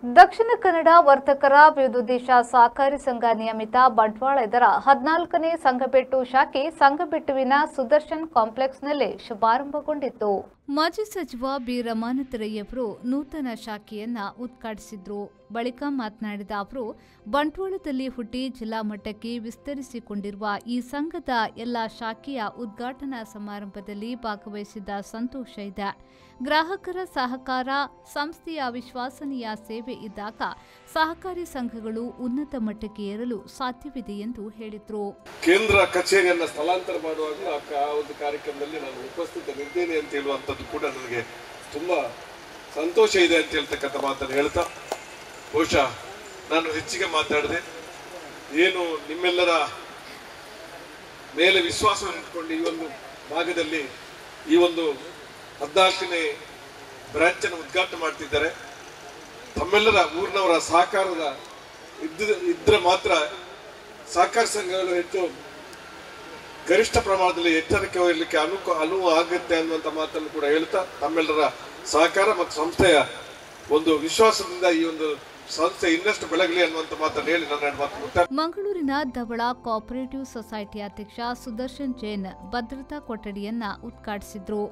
ದಕ್ಷಿಣ ಕನ್ನಡ ವರ್ತಕರ ಅಭಿವೃದ್ಧಿ ಸಹಕಾರಿ ಸಂಘ ನಿಯಮಿತ ಬಂಟ್ವಾಳ ಇದರ 14ನೇ ಸಂಘಬೆಟ್ಟು ಶಾಖೆ ಸಂಘಬೆಟ್ಟುವಿನ ಸುದರ್ಶನ್ ಕಾಂಪ್ಲೆಕ್ಸ್ನಲ್ಲಿ ಶುಭಾರಂಭಗೊಂಡಿತು. ಮಾಜಿ ಸಚಿವ ಬಿ ರಮಾನಾಥರಯ್ಯವರು ನೂತನ ಶಾಖೆಯನ್ನ ಉದ್ಘಾಟಿಸಿದ್ರು. ಬಳಿಕ ಮಾತನಾಡಿದ ಅವರು, ಬಂಟ್ವಾಳದಲ್ಲಿ ಹುಟ್ಟಿ ಜಿಲ್ಲಾ ಮಟ್ಟಕ್ಕೆ ವಿಸ್ತರಿಸಿಕೊಂಡಿರುವ ಈ ಸಂಘದ ಎಲ್ಲ ಶಾಖೆಯ ಉದ್ಘಾಟನಾ ಸಮಾರಂಭದಲ್ಲಿ ಭಾಗವಹಿಸಿದ ಸಂತೋಷ ಇದೆ. ಗ್ರಾಹಕರ ಸಹಕಾರ ಸಂಸ್ಥೆಯ ವಿಶ್ವಸನೀಯ ಸೇವೆ ಇದ್ದಾಗ ಸಹಕಾರಿ ಸಂಘಗಳು ಉನ್ನತ ಮಟ್ಟಕ್ಕೆ ಏರಲು ಸಾಧ್ಯವಿದೆ ಎಂದು ಹೇಳಿದರು. ಕೇಂದ್ರ ಕಚೇರಿಯನ್ನು ಸ್ಥಳಾಂತರ ಮಾಡುವಾಗ ಆ ಒಂದು ಕಾರ್ಯಕ್ರಮದಲ್ಲಿ ನಾನು ಉಪಸ್ಥಿತನಿದ್ದೇನೆ ಅಂತ ಹೇಳುವಂಥದ್ದು ಕೂಡ ನನಗೆ ತುಂಬಾ ಸಂತೋಷ ಇದೆ ಅಂತ ಹೇಳ್ತಕ್ಕಂಥ ಮಾತನ್ನು ಹೇಳ್ತಾ, ಬಹುಶಃ ನಾನು ಹೆಚ್ಚಿಗೆ ಮಾತಾಡಿದೆ. ಏನು ನಿಮ್ಮೆಲ್ಲರ ಮೇಲೆ ವಿಶ್ವಾಸವನ್ನು ಇಟ್ಕೊಂಡು ಈ ಒಂದು ಭಾಗದಲ್ಲಿ ಈ ಒಂದು 14ನೇ ಬ್ರಾಂಚ್ ಅನ್ನು ಉದ್ಘಾಟನೆ ಮಾಡ್ತಿದ್ದಾರೆ. ತಮ್ಮೆಲ್ಲರ ಊರಿನವರ ಸಹಕಾರದ ಇದ್ರೆ ಮಾತ್ರ ಸಹಕಾರಿ ಸಂಘಗಳು ಹೆಚ್ಚು ಗರಿಷ್ಠ ಪ್ರಮಾಣದಲ್ಲಿ ಎಚ್ಚರಿಕೆ ಹೋಗಲಿಕ್ಕೆ ಅನುವು ಆಗುತ್ತೆ ಅನ್ನುವಂಥ ಮಾತನ್ನು ಕೂಡ ಹೇಳ್ತಾ, ತಮ್ಮೆಲ್ಲರ ಸಹಕಾರ ಮತ್ತು ಸಂಸ್ಥೆಯ ಒಂದು ವಿಶ್ವಾಸದಿಂದ ಈ ಒಂದು ಸಂಸ್ಥೆ ಇನ್ನಷ್ಟು ಬೆಳಗಲಿ ಅನ್ನುವಂಥ ಮಾತನ್ನು ಹೇಳಿ ನನ್ನ ಮಾತು ಮುಕ್ತಾಯ. ಮಂಗಳೂರಿನ ಧವಳ ಕೋಆಪರೇಟಿವ್ ಸೊಸೈಟಿ ಅಧ್ಯಕ್ಷ ಸುದರ್ಶನ್ ಜೈನ್ ಭದ್ರತಾ ಕೊಠಡಿಯನ್ನ ಉದ್ಘಾಟಿಸಿದ್ರು.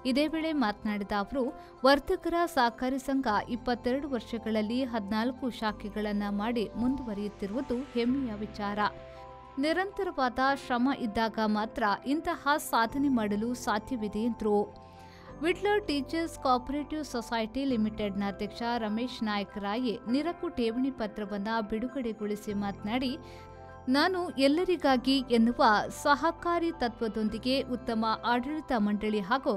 ಇದೇ ವೇಳೆ ಮಾತನಾಡಿದ ಅವರು, ವರ್ತಕರ ಸಹಕಾರಿ ಸಂಘ 22 ವರ್ಷಗಳಲ್ಲಿ 14 ಶಾಖೆಗಳನ್ನು ಮಾಡಿ ಮುಂದುವರಿಯುತ್ತಿರುವುದು ಹೆಮ್ಮೆಯ ವಿಚಾರ. ನಿರಂತರವಾದ ಶ್ರಮ ಇದ್ದಾಗ ಮಾತ್ರ ಇಂತಹ ಸಾಧನೆ ಮಾಡಲು ಸಾಧ್ಯವಿದೆ ಎಂದರು. ವಿಟ್ಲರ್ ಟೀಚರ್ಸ್ ಕೋಆಪರೇಟಿವ್ ಸೊಸೈಟಿ ಲಿಮಿಟೆಡ್ನ ಅಧ್ಯಕ್ಷ ರಮೇಶ್ ನಾಯಕ್ ರಾಯೆ ನಿರಕು ಠೇವಣಿ ಪತ್ರವನ್ನು ಬಿಡುಗಡೆಗೊಳಿಸಿ ಮಾತನಾಡಿ, ನಾನು ಎಲ್ಲರಿಗಾಗಿ ಎನ್ನುವ ಸಹಕಾರಿ ತತ್ವದೊಂದಿಗೆ ಉತ್ತಮ ಆಡಳಿತ ಮಂಡಳಿ ಹಾಗೂ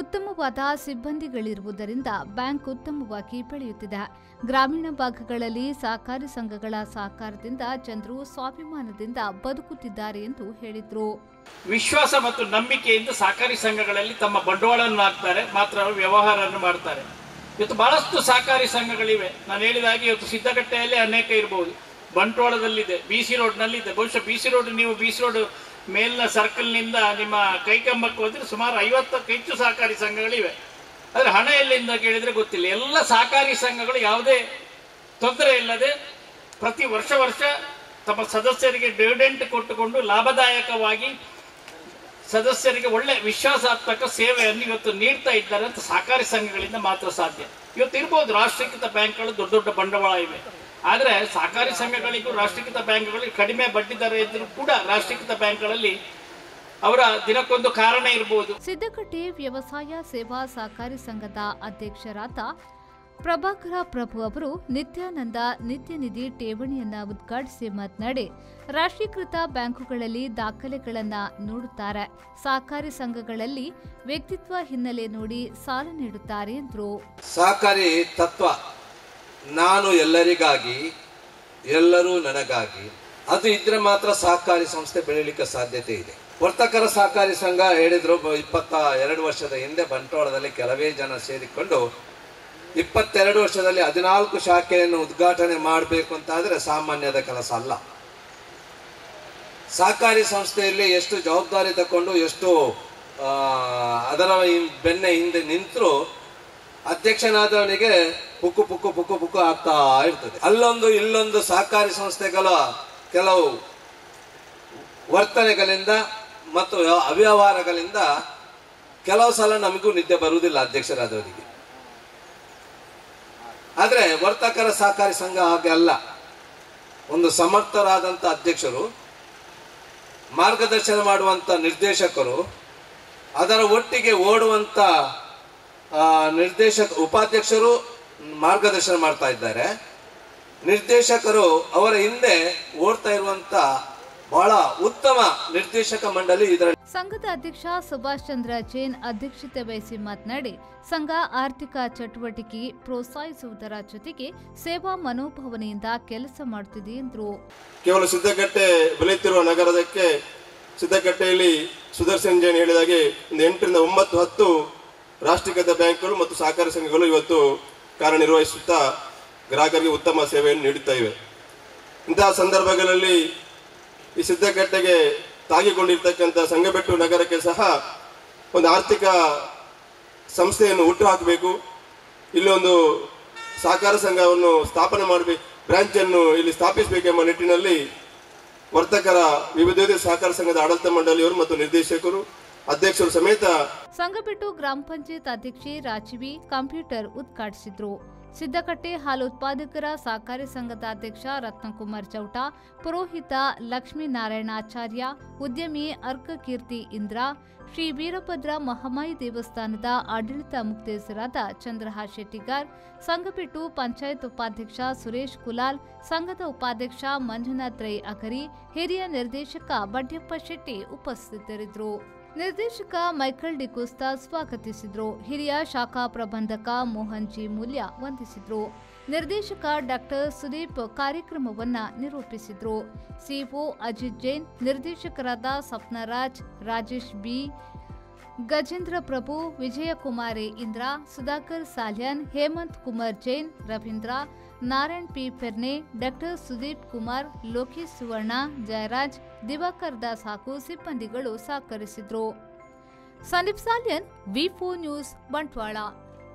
ಉತ್ತಮವಾದ ಸಿಬ್ಬಂದಿಗಳಿರುವುದರಿಂದ ಬ್ಯಾಂಕ್ ಉತ್ತಮವಾಗಿ ಬೆಳೆಯುತ್ತಿದೆ. ಗ್ರಾಮೀಣ ಭಾಗಗಳಲ್ಲಿ ಸಹಕಾರಿ ಸಂಘಗಳ ಸಹಕಾರದಿಂದ ಜನರು ಸ್ವಾಭಿಮಾನದಿಂದ ಬದುಕುತ್ತಿದ್ದಾರೆ ಎಂದು ಹೇಳಿದರು. ವಿಶ್ವಾಸ ಮತ್ತು ನಂಬಿಕೆಯಿಂದ ಸಹಕಾರಿ ಸಂಘಗಳಲ್ಲಿ ತಮ್ಮ ಬಂಡವಾಳವನ್ನು ಹಾಕ್ತಾರೆ, ಮಾತ್ರ ವ್ಯವಹಾರವನ್ನು ಮಾಡ್ತಾರೆ. ಇವತ್ತು ಬಹಳಷ್ಟು ಸಹಕಾರಿ ಸಂಘಗಳಿವೆ. ನಾನು ಹೇಳಿದಾಗೆ ಇವತ್ತು ಸಿದ್ದಗಟ್ಟೆಯಲ್ಲಿ ಅನೇಕ ಇರಬಹುದು, ಬಂಟ್ವಾಳದಲ್ಲಿದೆ, BC ರೋಡ್ನಲ್ಲಿದೆ. ಬಹುಶಃ BC ರೋಡ್, ನೀವು BC ರೋಡ್ ಮೇಲಿನ ಸರ್ಕಲ್ನಿಂದ ನಿಮ್ಮ ಕೈಕಂಬಕ್ಕೆ ಹೋದ್ರೆ ಸುಮಾರು 50ಕ್ಕೂ ಹೆಚ್ಚು ಸಹಕಾರಿ ಸಂಘಗಳಿವೆ. ಆದರೆ ಹಣ ಎಲ್ಲಿಂದ ಕೇಳಿದ್ರೆ ಗೊತ್ತಿಲ್ಲ. ಎಲ್ಲ ಸಹಕಾರಿ ಸಂಘಗಳು ಯಾವುದೇ ತೊಂದರೆ ಇಲ್ಲದೆ ಪ್ರತಿ ವರ್ಷ ತಮ್ಮ ಸದಸ್ಯರಿಗೆ ಡಿವಿಡೆಂಟ್ ಕೊಟ್ಟುಕೊಂಡು ಲಾಭದಾಯಕವಾಗಿ ಸದಸ್ಯರಿಗೆ ಒಳ್ಳೆ ವಿಶ್ವಾಸಾತ್ಮಕ ಸೇವೆಯನ್ನು ಇವತ್ತು ನೀಡ್ತಾ ಇದ್ದಾರೆ ಅಂತ ಸಹಕಾರಿ ಸಂಘಗಳಿಂದ ಮಾತ್ರ ಸಾಧ್ಯ. ಇವತ್ತು ಇರ್ಬೋದು ರಾಷ್ಟ್ರೀಕೃತ ಬ್ಯಾಂಕ್ಗಳು ದೊಡ್ಡ ದೊಡ್ಡ ಬಂಡವಾಳ ಇವೆ, ಆದರೆ ಸಹಕಾರಿ ಸಂಘಗಳಿಗೂ ರಾಷ್ಟ್ರೀಕೃತ ಬ್ಯಾಂಕ್ಗಳಿಗೆ ಕಡಿಮೆ ಬಡ್ಡಿ ದರ ಇದ್ರೂ ಕೂಡ ರಾಷ್ಟ್ರೀಕೃತ ಬ್ಯಾಂಕ್ಗಳಲ್ಲಿ ಅವರ ದಿನಕ್ಕೊಂದು ಕಾರಣ ಇರಬಹುದು. ಸಿದ್ದಗಟ್ಟೆ ವ್ಯವಸಾಯ ಸೇವಾ ಸಹಕಾರಿ ಸಂಘದ ಅಧ್ಯಕ್ಷರಾದ ಪ್ರಭಾಕರ ಪ್ರಭು ಅವರು ನಿತ್ಯಾನಂದ ನಿತ್ಯ ನಿಧಿ ಠೇವಣಿಯನ್ನ ಉದ್ಘಾಟಿಸಿ ಮಾತನಾಡಿ, ರಾಷ್ಟ್ರೀಕೃತ ಬ್ಯಾಂಕುಗಳಲ್ಲಿ ದಾಖಲೆಗಳನ್ನು ನೋಡುತ್ತಾರೆ, ಸಹಕಾರಿ ಸಂಘಗಳಲ್ಲಿ ವ್ಯಕ್ತಿತ್ವ ಹಿನ್ನೆಲೆ ನೋಡಿ ಸಾಲ ನೀಡುತ್ತಾರೆ ಎಂದರು. ಸಹಕಾರಿ ತತ್ವ, ನಾನು ಎಲ್ಲರಿಗಾಗಿ ಎಲ್ಲರೂ ನನಗಾಗಿ, ಅದು ಇದ್ರೆ ಮಾತ್ರ ಸಹಕಾರಿ ಸಂಸ್ಥೆ ಬೆಳೀಲಿಕ್ಕೆ ಸಾಧ್ಯತೆ ಇದೆ. ವರ್ತಕರ ಸಹಕಾರಿ ಸಂಘ ಹೇಳಿದ್ರು 22 ವರ್ಷದ ಹಿಂದೆ ಬಂಟ್ವಾಳದಲ್ಲಿ ಕೆಲವೇ ಜನ ಸೇರಿಕೊಂಡು 22 ವರ್ಷದಲ್ಲಿ 14 ಶಾಖೆಯನ್ನು ಉದ್ಘಾಟನೆ ಮಾಡಬೇಕು ಅಂತಾದ್ರೆ ಸಾಮಾನ್ಯದ ಕೆಲಸ ಅಲ್ಲ. ಸಹಕಾರಿ ಸಂಸ್ಥೆಯಲ್ಲಿ ಎಷ್ಟು ಜವಾಬ್ದಾರಿ ತಗೊಂಡು ಎಷ್ಟು ಅದರ ಬೆನ್ನ ಹಿಂದೆ ನಿಂತರೂ ಅಧ್ಯಕ್ಷನಾದವನಿಗೆ ಪುಕ್ಕು ಪುಕ್ಕು ಪುಕ್ಕು ಪುಕ್ಕು ಆಗ್ತಾ ಇರ್ತದೆ. ಅಲ್ಲೊಂದು ಇಲ್ಲೊಂದು ಸಹಕಾರಿ ಸಂಸ್ಥೆಗಳ ಕೆಲವು ವರ್ತನೆಗಳಿಂದ ಮತ್ತು ಅವ್ಯವಹಾರಗಳಿಂದ ಕೆಲವು ಸಲ ನಮಗೂ ನಿದ್ದೆ ಬರುವುದಿಲ್ಲ ಅಧ್ಯಕ್ಷರಾದವರಿಗೆ. ಆದ್ರೆ ವರ್ತಕರ ಸಹಕಾರಿ ಸಂಘ ಹಾಗೆ ಅಲ್ಲ. ಒಂದು ಸಮರ್ಥರಾದಂಥ ಅಧ್ಯಕ್ಷರು, ಮಾರ್ಗದರ್ಶನ ಮಾಡುವಂತ ನಿರ್ದೇಶಕರು, ಅದರ ಒಟ್ಟಿಗೆ ಓಡುವಂತ ಉಪಾಧ್ಯಕ್ಷರು ಮಾರ್ಗದರ್ಶನ ಮಾಡ್ತಾ ಇದ್ದಾರೆ. ನಿರ್ದೇಶಕರು ಅವರ ಹಿಂದೆ ಓಡ್ತಾ ಇರುವಂತ ಬಹಳ ಉತ್ತಮ ನಿರ್ದೇಶಕ ಮಂಡಳಿ ಇದರಲ್ಲಿ. ಸಂಘದ ಅಧ್ಯಕ್ಷ ಸುಭಾಷ್ ಚಂದ್ರ ಜೈನ್ ಅಧ್ಯಕ್ಷತೆ ವಹಿಸಿ ಮಾತನಾಡಿ, ಸಂಘ ಆರ್ಥಿಕ ಚಟುವಟಿಕೆ ಪ್ರೋತ್ಸಾಹಿಸುವುದರ ಜೊತೆಗೆ ಸೇವಾ ಮನೋಭಾವನೆಯಿಂದ ಕೆಲಸ ಮಾಡುತ್ತಿದೆ ಎಂದರು. ಕೇವಲ ಸಿದ್ದಗಟ್ಟೆ ಬೆಳೆಯುತ್ತಿರುವ ನಗರದಕ್ಕೆ ಸಿದ್ದಗಟ್ಟೆಯಲ್ಲಿ ಸುದರ್ಶನ್ ಜೈನ್ ಹೇಳಿದಾಗೆ 8 ರಿಂದ 9 10 ರಾಷ್ಟ್ರೀಕೃತ ಬ್ಯಾಂಕ್ಗಳು ಮತ್ತು ಸಹಕಾರಿ ಸಂಘಗಳು ಇವತ್ತು ಕಾರ್ಯನಿರ್ವಹಿಸುತ್ತಾ ಗ್ರಾಹಕರಿಗೆ ಉತ್ತಮ ಸೇವೆಯನ್ನು ನೀಡುತ್ತಾ ಇವೆ. ಇಂತಹ ಸಂದರ್ಭಗಳಲ್ಲಿ ಈ ಸಿದ್ದಗಟ್ಟೆಗೆ ತಾಗಿಕೊಂಡಿರ್ತಕ್ಕಂಥ ಸಂಘಬೆಟ್ಟು ನಗರಕ್ಕೆ ಸಹ ಒಂದು ಆರ್ಥಿಕ ಸಂಸ್ಥೆಯನ್ನು ಹುಟ್ಟು ಹಾಕಬೇಕು. ಇಲ್ಲೊಂದು ಸಹಕಾರ ಸಂಘವನ್ನು ಸ್ಥಾಪನೆ ಮಾಡಬೇಕು, ಬ್ರಾಂಚ್ ಅನ್ನು ಇಲ್ಲಿ ಸ್ಥಾಪಿಸಬೇಕೆಂಬ ನಿಟ್ಟಿನಲ್ಲಿ ವರ್ತಕರ ವಿವಿಧ ಸಹಕಾರ ಸಂಘದ ಆಡಳಿತ ಮಂಡಳಿಯವರು ಮತ್ತು ನಿರ್ದೇಶಕರು, ಅಧ್ಯಕ್ಷರು ಸಮೇತ ಸಂಗಬೆಟ್ಟು ಗ್ರಾಮ ಪಂಚಾಯತ್ ಅಧ್ಯಕ್ಷೆ ರಾಜೀವಿ ಕಂಪ್ಯೂಟರ್ ಉದ್ಘಾಟಿಸಿದ್ರು. ಸಿದ್ದಕಟ್ಟೆ ಹಾಲು ಉತ್ಪಾದಕರ ಸಹಕಾರಿ ಸಂಘದ ಅಧ್ಯಕ್ಷ ರತ್ನಕುಮಾರ್ ಚೌಟ, ಪುರೋಹಿತ ಲಕ್ಷ್ಮೀನಾರಾಯಣಾಚಾರ್ಯ, ಉದ್ಯಮಿ ಅರ್ಕಕೀರ್ತಿ ಇಂದ್ರ, ಶ್ರೀ ವೀರಭದ್ರ ಮಹಾಮಾಯಿ ದೇವಸ್ಥಾನದ ಆಡಳಿತ ಮುಕ್ತೇಸರಾದ ಚಂದ್ರಹಾಸ್ ಶೆಟ್ಟಿಗಾರ್, ಸಂಗಬೆಟ್ಟು ಪಂಚಾಯತ್ ಉಪಾಧ್ಯಕ್ಷ ಸುರೇಶ್ ಕುಲಾಲ್, ಸಂಘದ ಉಪಾಧ್ಯಕ್ಷ ಮಂಜುನಾಥ್ ರೈ ಅಗರಿ, ಹಿರಿಯ ನಿರ್ದೇಶಕ ಬಡ್ಯಪ್ಪ ಶೆಟ್ಟಿ ಉಪಸ್ಥಿತರಿದ್ದರು. ನಿರ್ದೇಶಕ ಮೈಕಲ್ ಡಿಕೋಸ್ತಾ ಸ್ವಾಗತಿಸಿದ್ರು. ಹಿರಿಯ ಶಾಖಾ ಪ್ರಬಂಧಕ ಮೋಹನ್ ಜಿ ಮೂಲ್ಯ ವಂದಿಸಿದ್ರು. ನಿರ್ದೇಶಕ ಡಾಕ್ಟರ್ ಸುದೀಪ್ ಕಾರ್ಯಕ್ರಮವನ್ನ ನಿರೂಪಿಸಿದ್ರು. ಸಿಒ ಅಜಿತ್ ಜೈನ್, ನಿರ್ದೇಶಕರಾದ ಸಪ್ನರಾಜ್, ರಾಜೇಶ್ ಬಿ, ಗಜೇಂದ್ರ ಪ್ರಭು, ವಿಜಯಕುಮಾರಿ ಇಂದ್ರ, ಸುಧಾಕರ್ ಸಾಲ್ಯಾನ್, ಹೇಮಂತ್ ಕುಮಾರ್ ಜೈನ್, ರವೀಂದ್ರ, ನಾರಾಯಣ್ ಪಿ ಫೆರ್ನೆ, ಡಾಕ್ಟರ್ ಸುದೀಪ್ ಕುಮಾರ್, ಲೋಕೇಶ್ ಸುವರ್ಣ, ಜಯರಾಜ್, ದಿವಾಕರ್ ದಾಸ್ ಹಾಗೂ ಸಿಬ್ಬಂದಿಗಳು ಸಹಕರಿಸಿದ್ರು. ಸಂದೀಪ್ ಸಾಲ್ಯನ್, ವಿ4 ನ್ಯೂಸ್, ಬಂಟ್ವಾಳ.